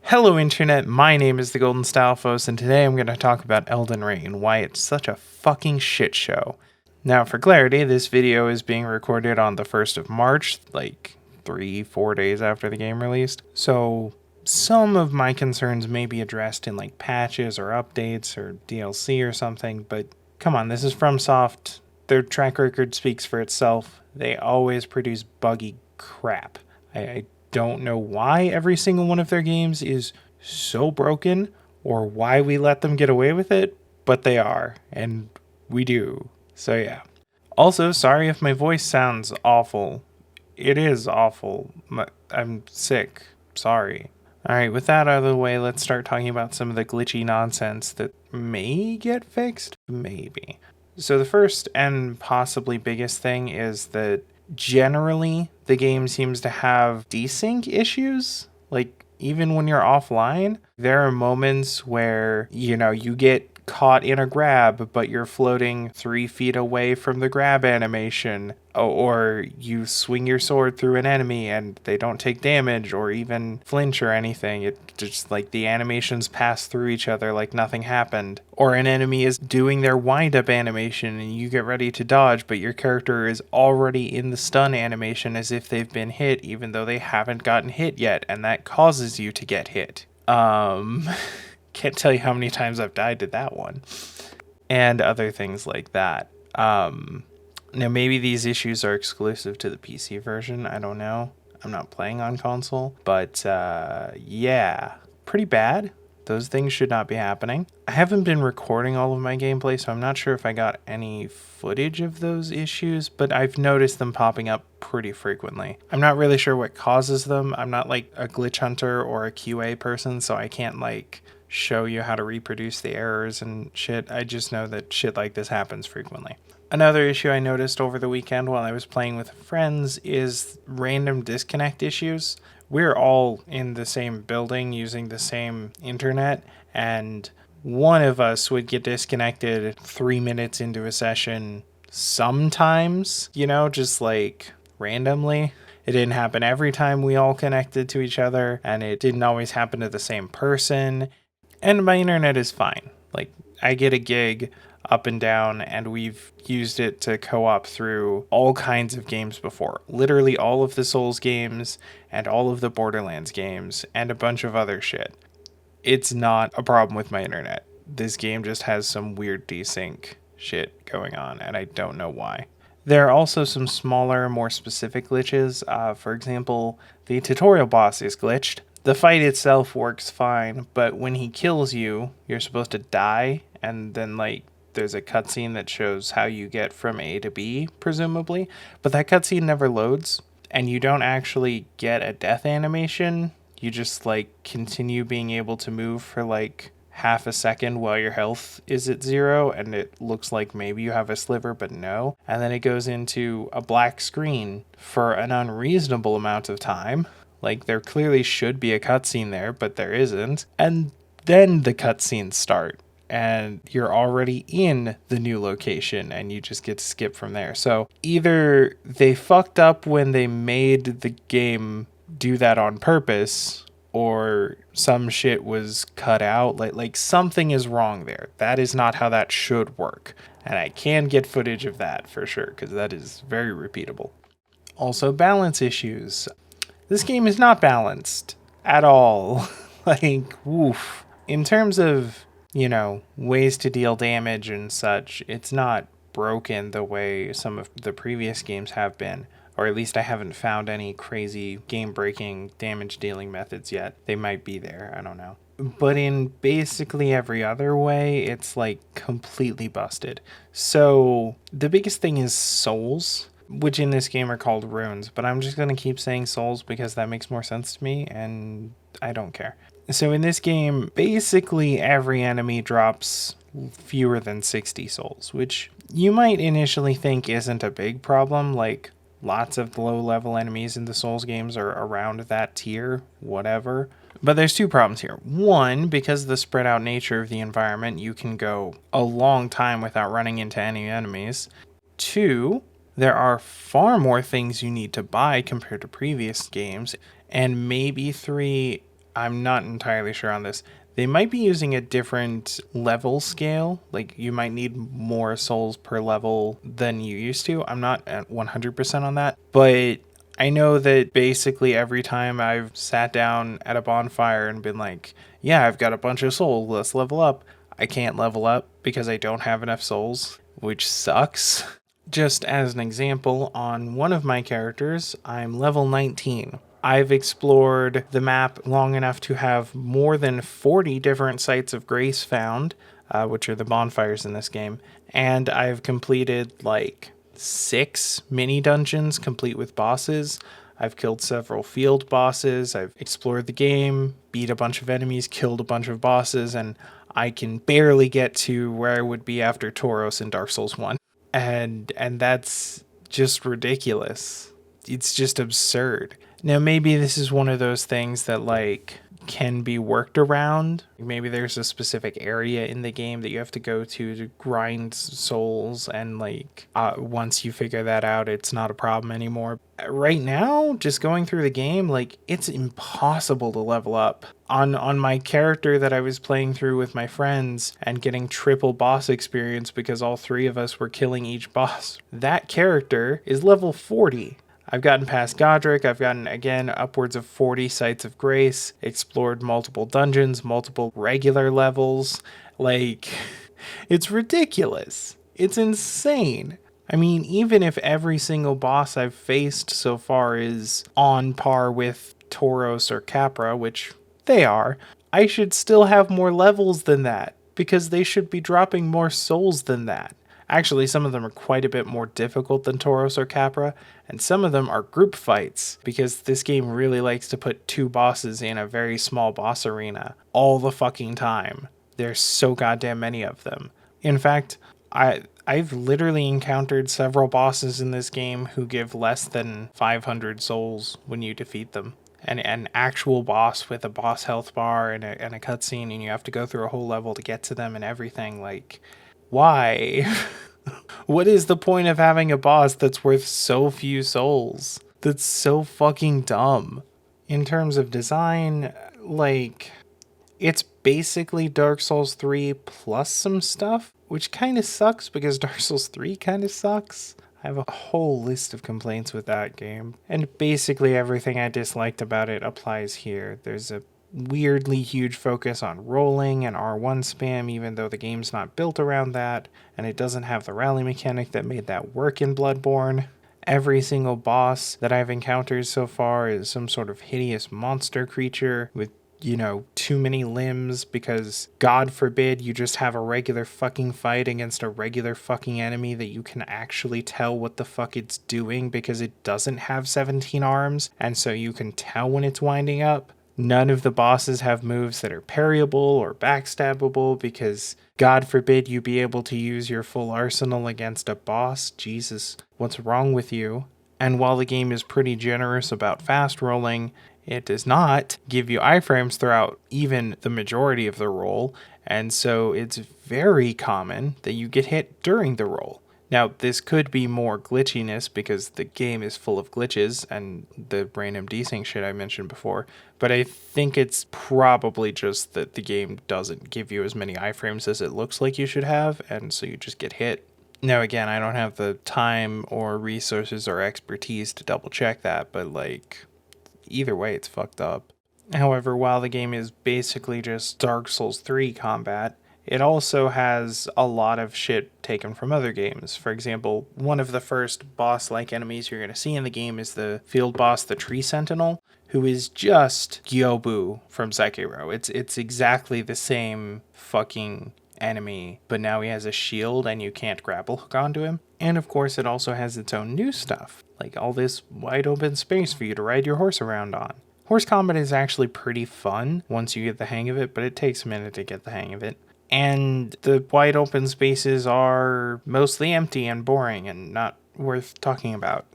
Hello Internet, my name is the Golden Stalfos, and today I'm going to talk about Elden Ring and why it's such a fucking shit show. Now for clarity, this video is being recorded on the 1st of March, like 3-4 days after the game released, so some of my concerns may be addressed in like patches or updates or DLC or something, but come on, this is FromSoft. Their track record speaks for itself. They always produce buggy crap. I don't know why every single one of their games is so broken or why we let them get away with it, but they are, and we do. So yeah. Also, sorry if my voice sounds awful. It is awful. I'm sick. Sorry. Alright, with that out of the way, let's start talking about some of the glitchy nonsense that may get fixed? Maybe. So the first and possibly biggest thing is that generally the game seems to have desync issues. Like, even when you're offline, there are moments where, you get caught in a grab, but you're floating 3 feet away from the grab animation, or you swing your sword through an enemy and they don't take damage or even flinch or anything. It just like the animations pass through each other like nothing happened. Or an enemy is doing their wind-up animation and you get ready to dodge, but your character is already in the stun animation as if they've been hit, even though they haven't gotten hit yet, and that causes you to get hit. Can't tell you how many times I've died to that one. And other things like that. Now, maybe these issues are exclusive to the PC version. I don't know. I'm not playing on console. But, yeah. Pretty bad. Those things should not be happening. I haven't been recording all of my gameplay, so I'm not sure if I got any footage of those issues, but I've noticed them popping up pretty frequently. I'm not really sure what causes them. I'm not like a glitch hunter or a QA person, so I can't like show you how to reproduce the errors and shit. I just know that shit like this happens frequently. Another issue I noticed over the weekend while I was playing with friends is random disconnect issues. We're all in the same building using the same internet, and one of us would get disconnected 3 minutes into a session sometimes, just like randomly. It didn't happen every time we all connected to each other, and it didn't always happen to the same person. And my internet is fine. Like, I get a gig up and down, and we've used it to co-op through all kinds of games before. Literally all of the Souls games, and all of the Borderlands games, and a bunch of other shit. It's not a problem with my internet. This game just has some weird desync shit going on, and I don't know why. There are also some smaller, more specific glitches. For example, the tutorial boss is glitched. The fight itself works fine, but when he kills you, you're supposed to die, and then there's a cutscene that shows how you get from A to B, presumably, but that cutscene never loads, and you don't actually get a death animation. You just continue being able to move for half a second while your health is at 0, and it looks like maybe you have a sliver, but no. And then it goes into a black screen for an unreasonable amount of time. There clearly should be a cutscene there, but there isn't. And then the cutscenes start, and you're already in the new location, and you just get to skip from there. So either they fucked up when they made the game do that on purpose, or some shit was cut out. Like something is wrong there. That is not how that should work. And I can get footage of that for sure, because that is very repeatable. Also, balance issues. This game is not balanced at all. Woof. In terms of, ways to deal damage and such, it's not broken the way some of the previous games have been. Or at least I haven't found any crazy game-breaking damage-dealing methods yet. They might be there, I don't know. But in basically every other way, it's completely busted. So the biggest thing is souls, which in this game are called runes, but I'm just going to keep saying souls because that makes more sense to me, and I don't care. So in this game, basically every enemy drops fewer than 60 souls, which you might initially think isn't a big problem. Lots of low-level enemies in the Souls games are around that tier, whatever. But there's 2 problems here. One, because of the spread-out nature of the environment, you can go a long time without running into any enemies. 2, there are far more things you need to buy compared to previous games. And maybe 3, I'm not entirely sure on this. They might be using a different level scale. Like, you might need more souls per level than you used to. I'm not at 100% on that. But I know that basically every time I've sat down at a bonfire and been like, yeah, I've got a bunch of souls, let's level up, I can't level up because I don't have enough souls, which sucks. Just as an example, on one of my characters, I'm level 19. I've explored the map long enough to have more than 40 different sites of grace found, which are the bonfires in this game, and I've completed like 6 mini dungeons complete with bosses. I've killed several field bosses, I've explored the game, beat a bunch of enemies, killed a bunch of bosses, and I can barely get to where I would be after Tauros in Dark Souls 1. And that's just ridiculous. It's just absurd. Now maybe this is one of those things that like can be worked around. Maybe there's a specific area in the game that you have to go to grind souls, and like once you figure that out, it's not a problem anymore. Right now, just going through the game, like it's impossible to level up. On my character that I was playing through with my friends and getting triple boss experience because all 3 of us were killing each boss, that character is level 40. I've gotten past Godric, I've gotten, again, upwards of 40 sites of grace, explored multiple dungeons, multiple regular levels. Like, it's ridiculous. It's insane. I mean, even if every single boss I've faced so far is on par with Tauros or Capra, which they are, I should still have more levels than that, because they should be dropping more souls than that. Actually, some of them are quite a bit more difficult than Tauros or Capra, and some of them are group fights, because this game really likes to put 2 bosses in a very small boss arena all the fucking time. There's so goddamn many of them. In fact, I've literally encountered several bosses in this game who give less than 500 souls when you defeat them. And an actual boss with a boss health bar and a cutscene, and you have to go through a whole level to get to them and everything, like... Why? What is the point of having a boss that's worth so few souls? That's so fucking dumb. In terms of design, like, it's basically Dark Souls 3 plus some stuff, which kind of sucks because Dark Souls 3 kind of sucks. I have a whole list of complaints with that game, and basically everything I disliked about it applies here. There's a weirdly huge focus on rolling and R1 spam, even though the game's not built around that, and it doesn't have the rally mechanic that made that work in Bloodborne. Every single boss that I've encountered so far is some sort of hideous monster creature with, you know, too many limbs, because God forbid you just have a regular fucking fight against a regular fucking enemy that you can actually tell what the fuck it's doing because it doesn't have 17 arms, and so you can tell when it's winding up. None of the bosses have moves that are parryable or backstabbable because God forbid you be able to use your full arsenal against a boss. Jesus, what's wrong with you? And while the game is pretty generous about fast rolling, it does not give you iframes throughout even the majority of the roll, and so it's very common that you get hit during the roll. Now, this could be more glitchiness because the game is full of glitches and the random desync shit I mentioned before, but I think it's probably just that the game doesn't give you as many iframes as it looks like you should have, and so you just get hit. Now, again, I don't have the time or resources or expertise to double check that, but like, either way, it's fucked up. However, while the game is basically just Dark Souls 3 combat, it also has a lot of shit taken from other games. For example, one of the first boss-like enemies you're going to see in the game is the field boss, the Tree Sentinel, who is just Gyobu from Sekiro. It's exactly the same fucking enemy, but now he has a shield and you can't grapple hook onto him. And of course, it also has its own new stuff, like all this wide open space for you to ride your horse around on. Horse combat is actually pretty fun once you get the hang of it, but it takes a minute to get the hang of it. And the wide open spaces are mostly empty and boring and not worth talking about.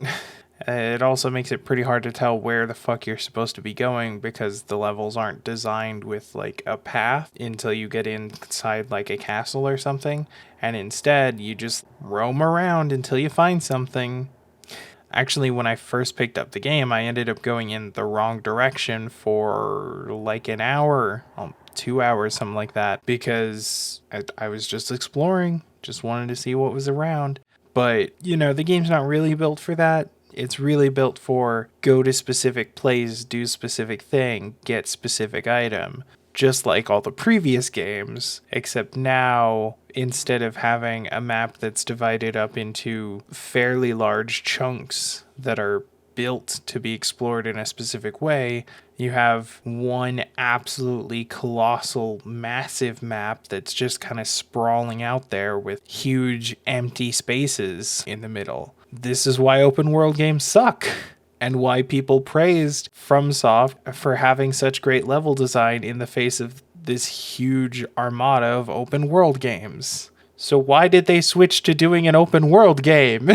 It also makes it pretty hard to tell where the fuck you're supposed to be going because the levels aren't designed with like a path until you get inside like a castle or something. And instead you just roam around until you find something. Actually, when I first picked up the game, I ended up going in the wrong direction for like an hour, 2 hours, something like that, because I was just exploring, just wanted to see what was around. But, the game's not really built for that. It's really built for go to specific place, do specific thing, get specific item. Just like all the previous games, except now, instead of having a map that's divided up into fairly large chunks that are built to be explored in a specific way, you have one absolutely colossal, massive map that's just kind of sprawling out there with huge empty spaces in the middle. This is why open world games suck, and why people praised FromSoft for having such great level design in the face of this huge armada of open world games. So why did they switch to doing an open world game?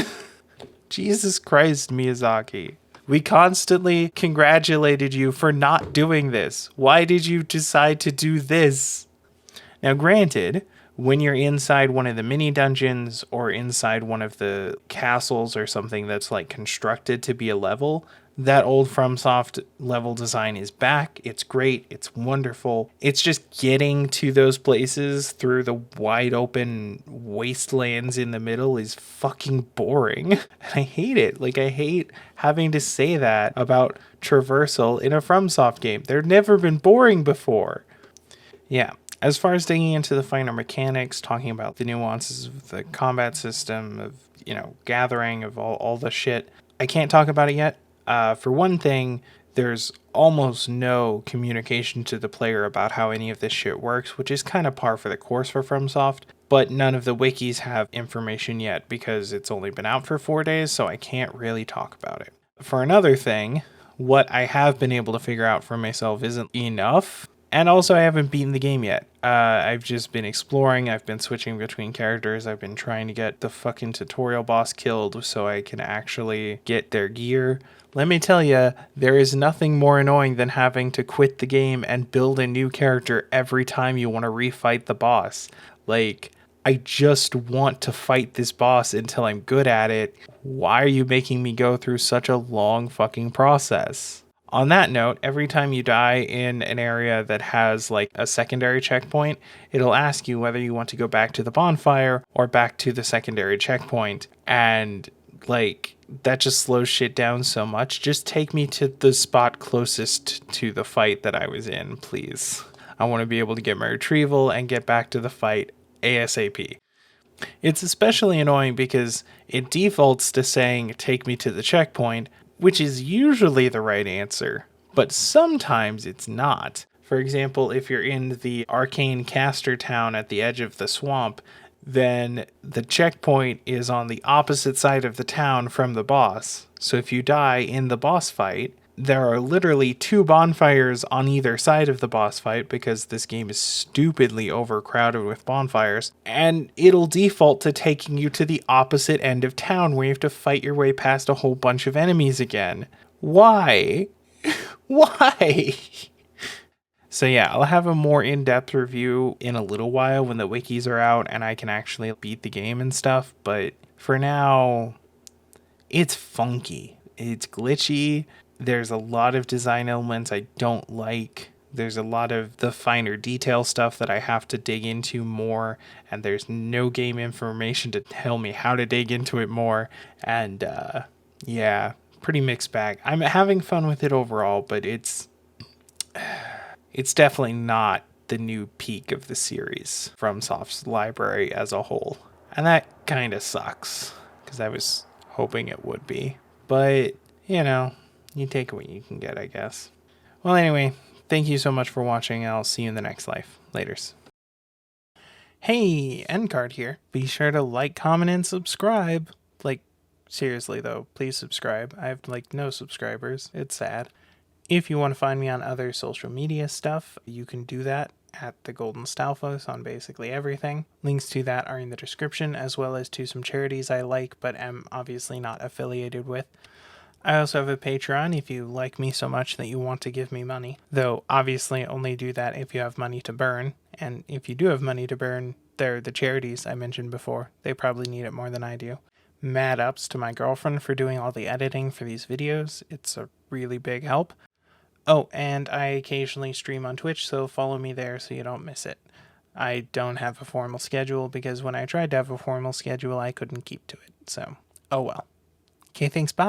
Jesus Christ, Miyazaki. We constantly congratulated you for not doing this. Why did you decide to do this? Now, granted, when you're inside one of the mini dungeons or inside one of the castles or something that's like constructed to be a level, that old FromSoft level design is back. It's great. It's wonderful. It's just getting to those places through the wide open wastelands in the middle is fucking boring. And I hate it. I hate having to say that about traversal in a FromSoft game. They've never been boring before. Yeah. As far as digging into the finer mechanics, talking about the nuances of the combat system, of, gathering, of all the shit, I can't talk about it yet. For one thing, there's almost no communication to the player about how any of this shit works, which is kind of par for the course for FromSoft, but none of the wikis have information yet because it's only been out for 4 days, so I can't really talk about it. For another thing, what I have been able to figure out for myself isn't enough. And also, I haven't beaten the game yet. I've just been exploring. I've been switching between characters. I've been trying to get the fucking tutorial boss killed so I can actually get their gear. Let me tell you, there is nothing more annoying than having to quit the game and build a new character every time you want to refight the boss. I just want to fight this boss until I'm good at it. Why are you making me go through such a long fucking process? On that note, every time you die in an area that has a secondary checkpoint, it'll ask you whether you want to go back to the bonfire or back to the secondary checkpoint. And that just slows shit down so much. Just take me to the spot closest to the fight that I was in, please. I want to be able to get my retrieval and get back to the fight ASAP. It's especially annoying because it defaults to saying, take me to the checkpoint, which is usually the right answer, but sometimes it's not. For example, if you're in the arcane caster town at the edge of the swamp, then the checkpoint is on the opposite side of the town from the boss. So if you die in the boss fight, there are literally 2 bonfires on either side of the boss fight because this game is stupidly overcrowded with bonfires, and it'll default to taking you to the opposite end of town where you have to fight your way past a whole bunch of enemies again. Why? Why? So yeah, I'll have a more in-depth review in a little while when the wikis are out and I can actually beat the game and stuff, but for now, it's funky. It's glitchy. There's a lot of design elements I don't like. There's a lot of the finer detail stuff that I have to dig into more, and there's no game information to tell me how to dig into it more. And yeah, pretty mixed bag. I'm having fun with it overall, but it's definitely not the new peak of the series from FromSoft's library as a whole. And that kind of sucks, because I was hoping it would be. But, you take what you can get, I guess. Well, anyway, thank you so much for watching, and I'll see you in the next life. Laters. Hey, Endcard here. Be sure to like, comment, and subscribe. Seriously though, please subscribe. I have no subscribers. It's sad. If you want to find me on other social media stuff, you can do that at the Golden Stalfos on basically everything. Links to that are in the description, as well as to some charities I like but am obviously not affiliated with. I also have a Patreon if you like me so much that you want to give me money, though obviously only do that if you have money to burn, and if you do have money to burn, they're the charities I mentioned before. They probably need it more than I do. mad ups to my girlfriend for doing all the editing for these videos. It's a really big help. Oh, and I occasionally stream on Twitch, so follow me there so you don't miss it. I don't have a formal schedule because when I tried to have a formal schedule, I couldn't keep to it. So, oh well. Okay, thanks. Bye.